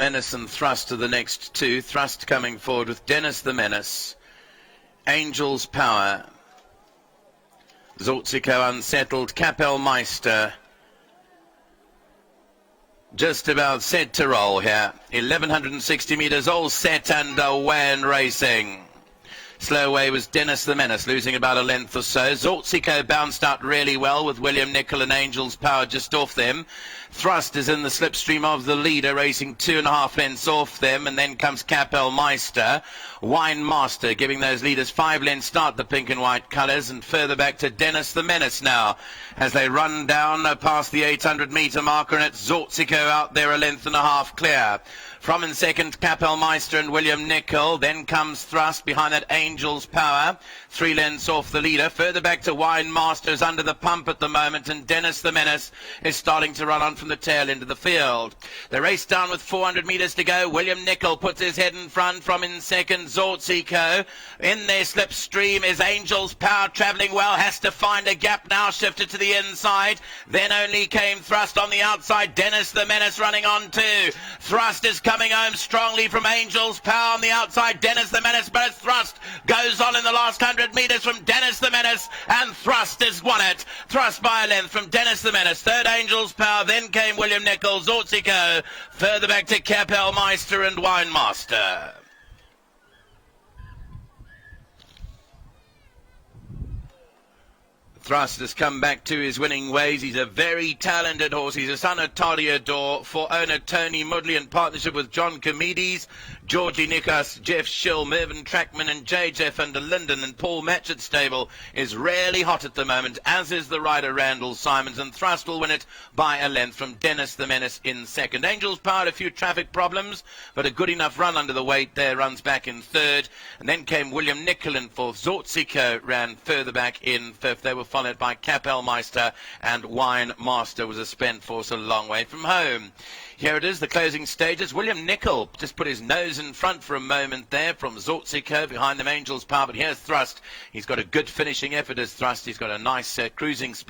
Menace and Thrust are the next two. Thrust coming forward with Dennis the Menace. Angel's Power. Zortziko Unsettled. Kapellmeister. Just about set to roll here. 1160 metres, all set and away and racing. Slow away was Dennis the Menace, losing about a length or so. Zortziko bounced out really well with William Nicol and Angel's Power just off them. Thrust is in the slipstream of the leader, racing 2.5 lengths off them, and then comes Kapellmeister. Wine Master giving those leaders 5 lengths start, the pink and white colours, and further back to Dennis the Menace now as they run down past the 800 metre marker, and it's Zortziko out there 1.5 lengths clear. From in second, Kapellmeister and William Nicol. Then comes Thrust behind that Angel's Power. 3 lengths off the leader. Further back to Wine Masters under the pump at the moment. And Dennis the Menace is starting to run on from the tail end of the field. The race down with 400 metres to go. William Nicol puts his head in front. From in second, Zortziko. In their slipstream is Angel's Power, travelling well. Has to find a gap now. Shifted to the inside. Then only came Thrust on the outside. Dennis the Menace running on too. Thrust is coming home strongly from Angel's Power on the outside. Dennis the Menace, but Thrust goes on in the last 100 metres from Dennis the Menace, and Thrust has won it. Thrust by a length from Dennis the Menace. Third, Angel's Power. Then came William Nicol, Zortziko. Further back to Kapellmeister and Wine Master. Thrust has come back to his winning ways. He's a very talented horse. He's a son of Toreador for owner Tony Mudley in partnership with John Comedes, Georgie Nikas, Jeff Schill, Mervyn Trackman and J.J. van der Linden, and Paul Matchett's stable is really hot at the moment, as is the rider Randall Simons, and Thrust will win it by a length from Dennis the Menace in second. Angel's Power had a few traffic problems, but a good enough run under the weight there, runs back in third, and then came William Nicol in fourth. Zortziko ran further back in fifth. They were followed by Kapellmeister, and Wine Master was a spent force a long way from home. Here it is, the closing stages. William Nicol just put his nose in front for a moment there from Zortziko, behind them Angel's Power, but here's Thrust. He's got a good finishing effort as Thrust. He's got a nice cruising speed.